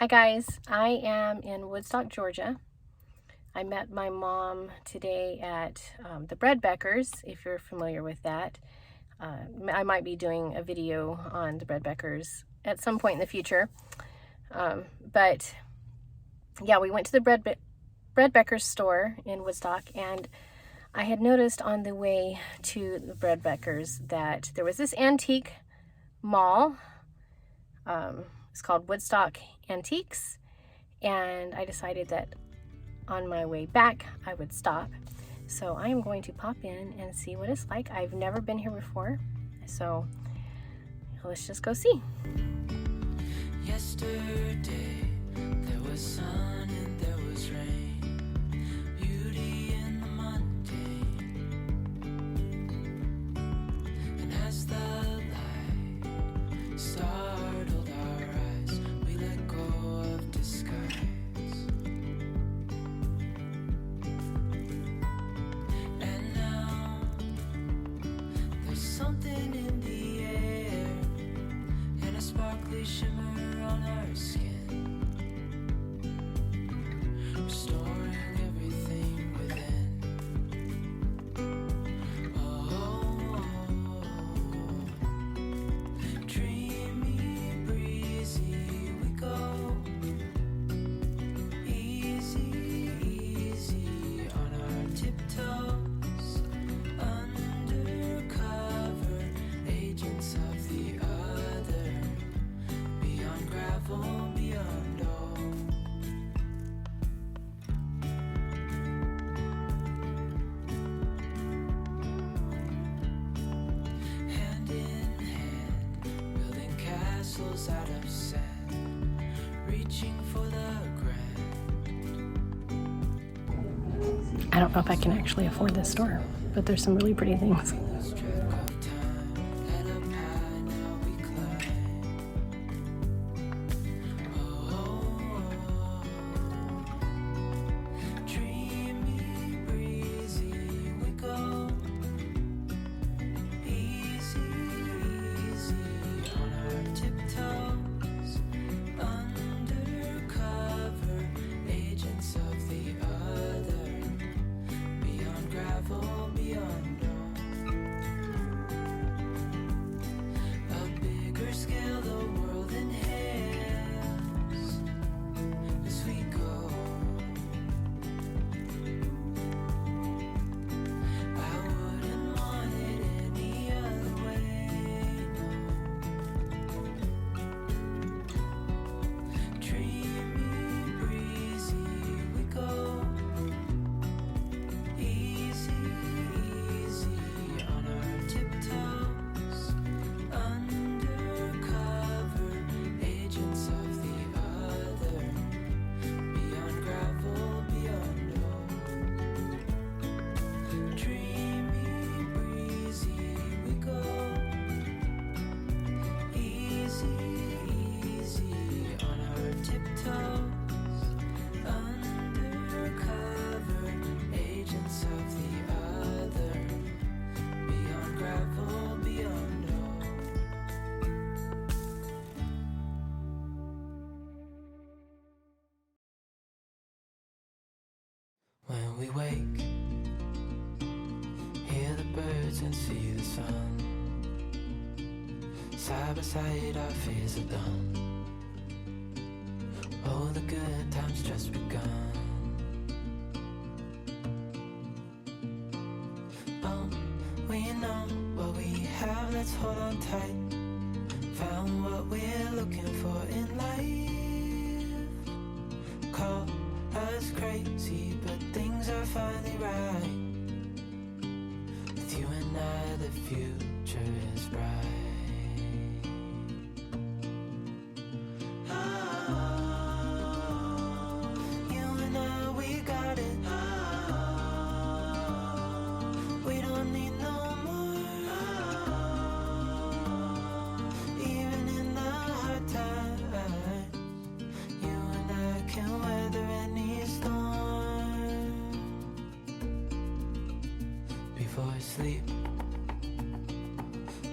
Hi guys, I am in Woodstock, Georgia. I met my mom today at the BreadBeckers, if you're familiar with that. I might be doing a video on the BreadBeckers at some point in the future. But yeah, we went to the BreadBeckers store in Woodstock, and I had noticed on the way to the BreadBeckers that there was this antique mall. It's called Woodstock Antiques, and I decided that on my way back I would stop. So I am going to pop in and see what it's like. I've never been here before, so let's just go see. Yesterday there was sun and there was rain, beauty in the mundane, and as the light startled our eyes, we let go of disguise. And now there's something in the air and a sparkly shimmer on our skin, restoring everything within. Dreamy, breezy we go, easy, easy on our tiptoes, undercover agents of the other, beyond gravel, beyond all. Hand in hand, building castles out of sand, reaching for the grand. I don't know if I can actually afford this store, but there's some really pretty things. Lose track of time, head up high, now we climb. Dreamy, breezy we go, easy, easy on our tiptoes, undercover agents of the other, beyond gravel, beyond all. A bigger scale the world inhales as we go. I wouldn't want it any other way, no. Dreamy, breezy we go, easy, easy on our tiptoes, undercover agents of the other, beyond gravel, beyond all. Dreamy, breezy we go, easy, easy on our tiptoes, undercover agents of the other, beyond gravel, beyond all. When we wake, hear the birds and see the sun. Side by side our fears are done. Oh, the good times just begun. Oh, we know what we have, let's hold on tight. Found what we're looking for in life. Call us crazy, but things are finally right. With you and I, the future is bright. You and I, we got it. We don't need no more. Even in the hard times, you and I can weather any storm. Before I sleep,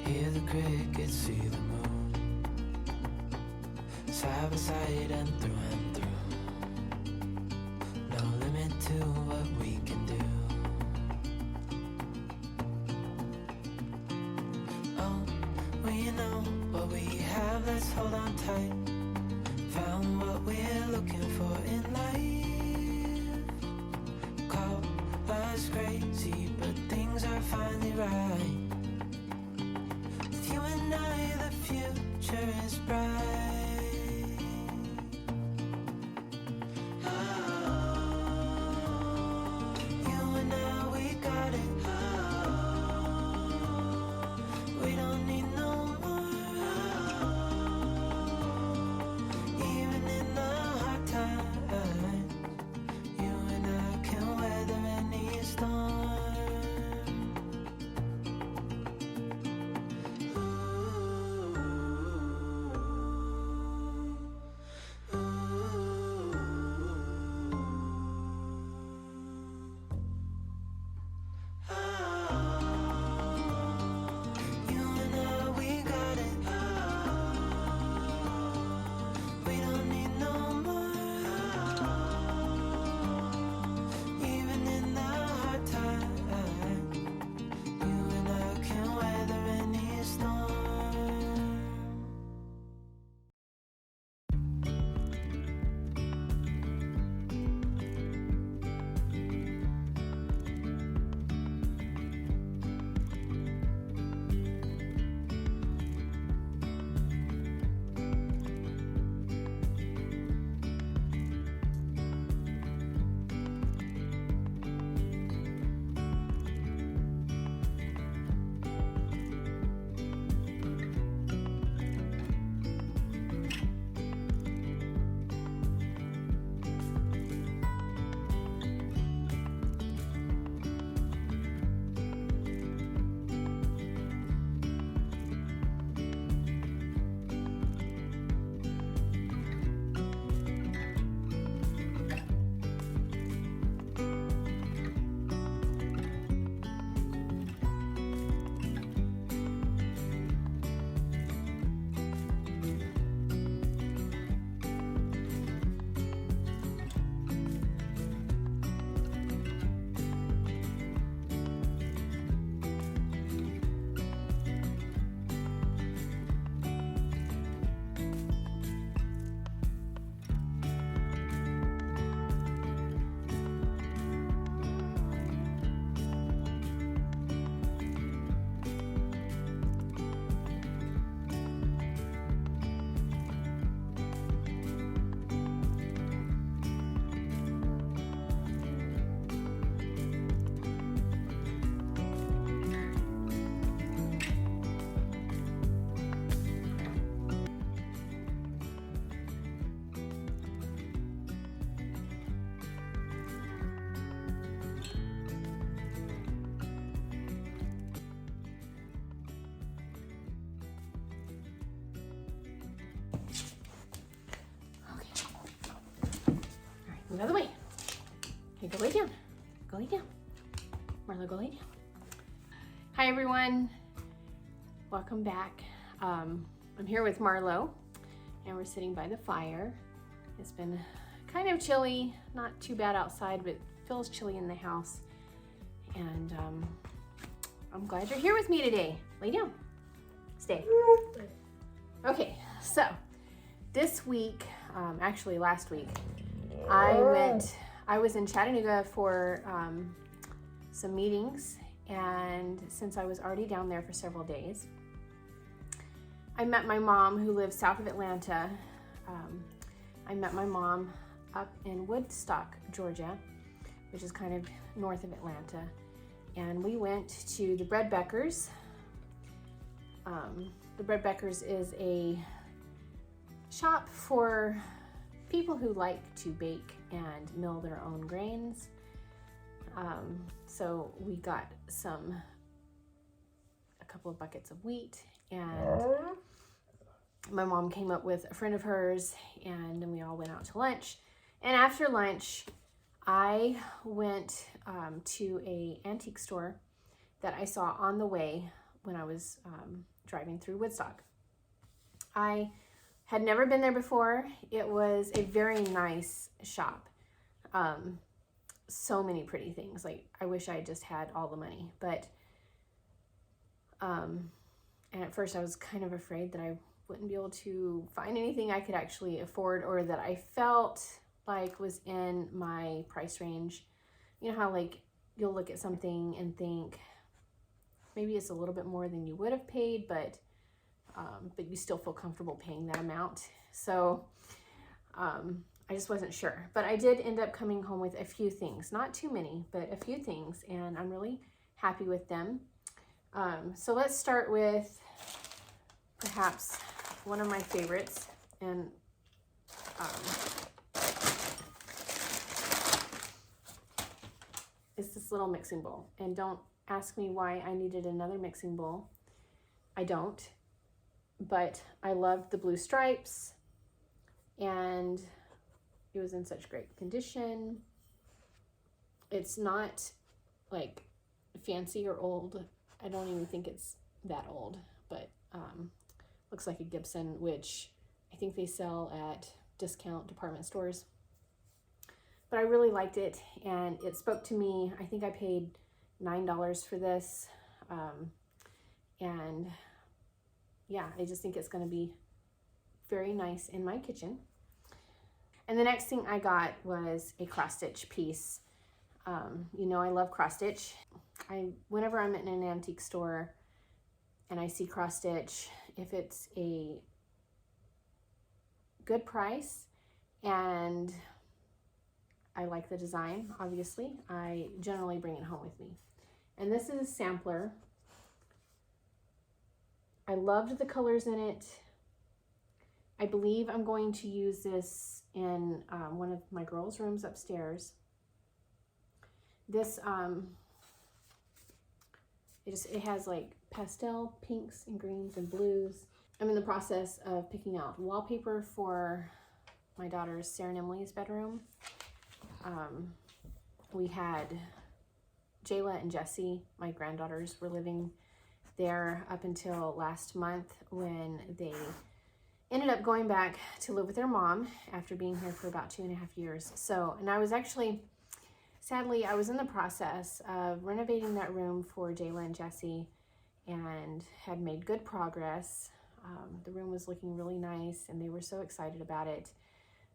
hear the crickets, see the moon. side by side and through. No limit to what we can do. Oh, we know what we have, let's hold on tight. Found what we're looking for in life. Call us crazy, but things are finally right. With you and I, the future is bright. Out of the way. Okay, go lay down. Go lay down. Marla, go lay down. Hi everyone. Welcome back. I'm here with Marlo and we're sitting by the fire. It's been kind of chilly, not too bad outside, but it feels chilly in the house. And I'm glad you're here with me today. Lay down. Stay. Okay, so this week, actually last week, I was in Chattanooga for some meetings, and since I was already down there for several days, I met my mom who lives south of Atlanta. I met my mom up in Woodstock, Georgia, which is kind of north of Atlanta, and we went to the BreadBeckers. The BreadBeckers is a shop for people who like to bake and mill their own grains. So we got a couple of buckets of wheat, and my mom came up with a friend of hers, and then we all went out to lunch. And after lunch, I went to a antique store that I saw on the way when I was driving through Woodstock. I Had never been there before. It was a very nice shop. So many pretty things. Like, I wish I just had all the money, but and at first I was kind of afraid that I wouldn't be able to find anything I could actually afford, or that I felt like was in my price range. You know how like you'll look at something and think maybe it's a little bit more than you would have paid, but you still feel comfortable paying that amount. So I just wasn't sure, but I did end up coming home with a few things, not too many, but a few things, and I'm really happy with them. So let's start with perhaps one of my favorites, and it's this little mixing bowl. And don't ask me why I needed another mixing bowl. I don't, but I loved the blue stripes, and it was in such great condition. It's not like fancy or old. I don't even think it's that old, but looks like a Gibson, which I think they sell at discount department stores. But I really liked it, and it spoke to me. I think I paid $9 for this, and yeah, I just think it's going to be very nice in my kitchen. And the next thing I got was a cross stitch piece. You know, I love cross stitch. Whenever I'm in an antique store and I see cross stitch, if it's a good price and I like the design, obviously, I generally bring it home with me. And this is a sampler. I loved the colors in it. I believe I'm going to use this in one of my girls' rooms upstairs. This, it has like pastel pinks and greens and blues. I'm in the process of picking out wallpaper for my daughter's Sarah and Emily's bedroom. We had Jayla and Jessie, my granddaughters, were living there up until last month, when they ended up going back to live with their mom after being here for about 2.5 years. So, and I was actually, sadly, I was in the process of renovating that room for Jayla and Jessie, and had made good progress. The room was looking really nice, and they were so excited about it.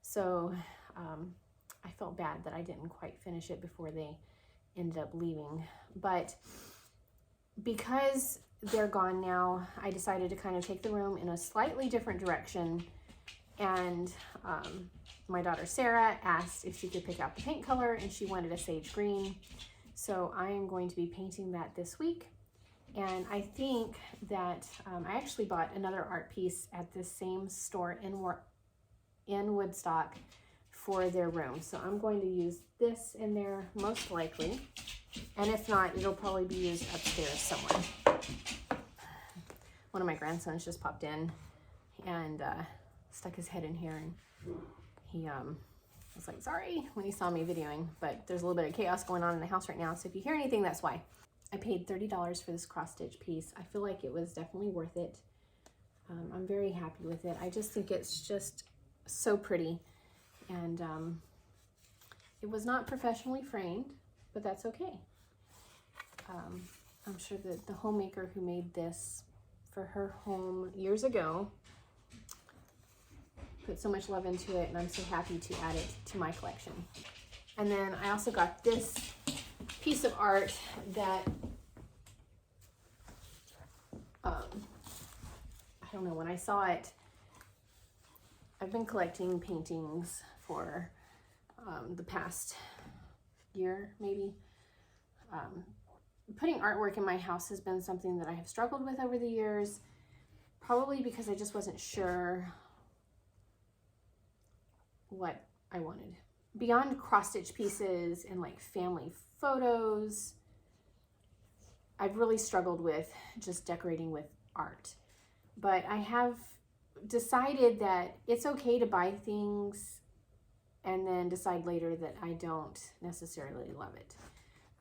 So I felt bad that I didn't quite finish it before they ended up leaving. But because they're gone now, I decided to kind of take the room in a slightly different direction. And my daughter Sarah asked if she could pick out the paint color, and she wanted a sage green. So I am going to be painting that this week. And I think that I actually bought another art piece at this same store in Woodstock for their room. So I'm going to use this in there most likely. And if not, it'll probably be used upstairs somewhere. One of my grandsons just popped in and stuck his head in here, and he was like, sorry, when he saw me videoing. But there's a little bit of chaos going on in the house right now, so if you hear anything, that's why. I paid $30 for this cross stitch piece. I feel like it was definitely worth it. I'm very happy with it. I just think it's just so pretty. And it was not professionally framed, but that's okay. I'm sure that the homemaker who made this for her home years ago put so much love into it, and I'm so happy to add it to my collection. And then I also got this piece of art that I don't know, when I saw it, I've been collecting paintings for the past year, maybe. Putting artwork in my house has been something that I have struggled with over the years, probably because I just wasn't sure what I wanted. Beyond cross-stitch pieces and like family photos, I've really struggled with just decorating with art. But I have decided that it's okay to buy things and then decide later that I don't necessarily love it.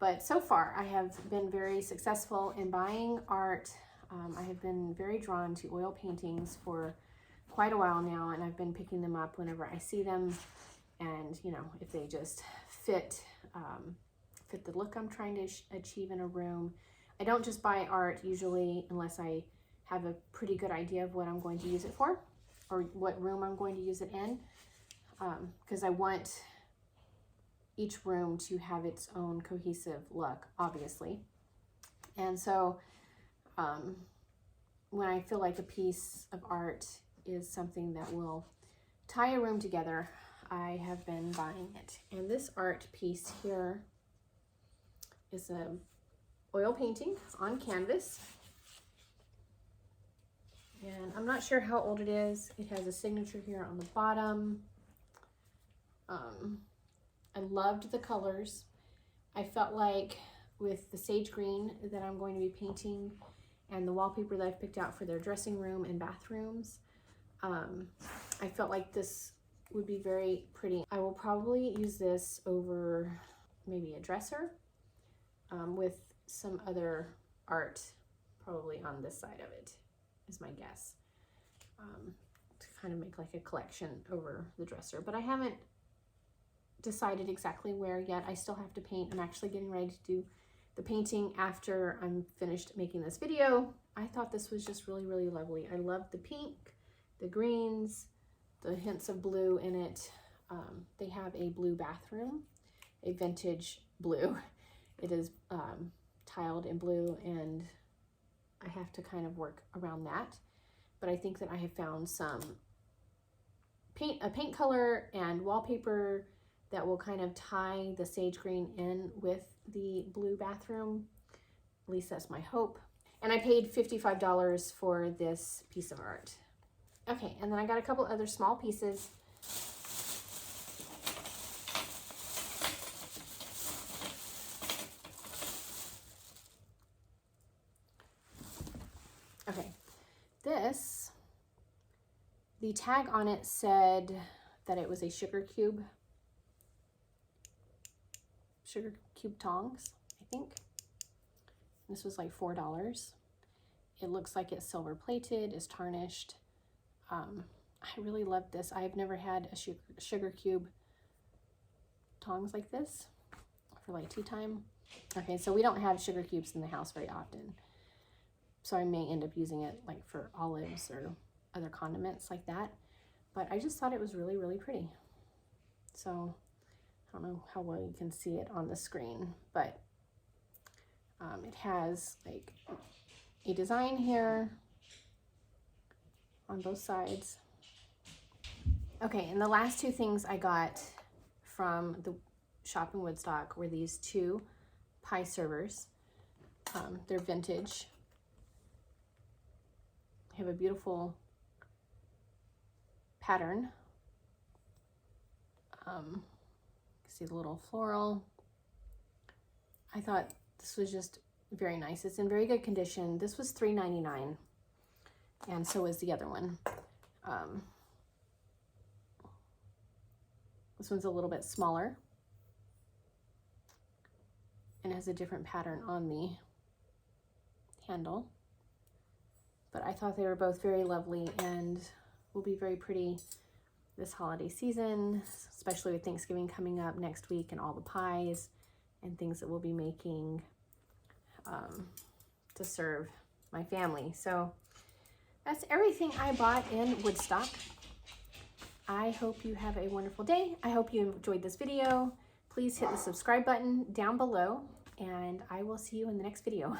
But so far, I have been very successful in buying art. I have been very drawn to oil paintings for quite a while now, and I've been picking them up whenever I see them, and you know, if they just fit fit the look I'm trying to achieve in a room. I don't just buy art usually unless I have a pretty good idea of what I'm going to use it for, or what room I'm going to use it in, because I want each room to have its own cohesive look, obviously. And so when I feel like a piece of art is something that will tie a room together, I have been buying it. And this art piece here is a oil painting. It's on canvas. And I'm not sure how old it is. It has a signature here on the bottom. I loved the colors. I felt like with the sage green that I'm going to be painting and the wallpaper that I've picked out for their dressing room and bathrooms, I felt like this would be very pretty. I will probably use this over maybe a dresser with some other art probably on this side of it, is my guess, to kind of make like a collection over the dresser. But I haven't decided exactly where yet. I still have to paint. I'm actually getting ready to do the painting after I'm finished making this video. I thought this was just really, really lovely. I love the pink, the greens, the hints of blue in it. They have a blue bathroom, a vintage blue. It is tiled in blue, and I have to kind of work around that. But I think that I have found some a paint color and wallpaper that will kind of tie the sage green in with the blue bathroom. At least that's my hope. And I paid $55 for this piece of art. Okay, and then I got a couple other small pieces. Okay, this, the tag on it said that it was a sugar cube tongs, I think. This was like $4. It looks like it's silver plated, is tarnished. I really love this. I've never had a sugar cube tongs like this for like tea time. Okay, so we don't have sugar cubes in the house very often, so I may end up using it like for olives or other condiments like that. But I just thought it was really, really pretty. So I don't know how well you can see it on the screen, but it has like a design here on both sides. Okay, and the last two things I got from the shop in Woodstock were these two pie servers. They're vintage. They have a beautiful pattern. See the little floral. I thought this was just very nice. It's in very good condition. This was $3.99, and so is the other one. This one's a little bit smaller and has a different pattern on the handle. But I thought they were both very lovely and will be very pretty this holiday season, especially with Thanksgiving coming up next week and all the pies and things that we'll be making to serve my family. So that's everything I bought in Woodstock. I hope you have a wonderful day. I hope you enjoyed this video. Please hit the subscribe button down below, and I will see you in the next video.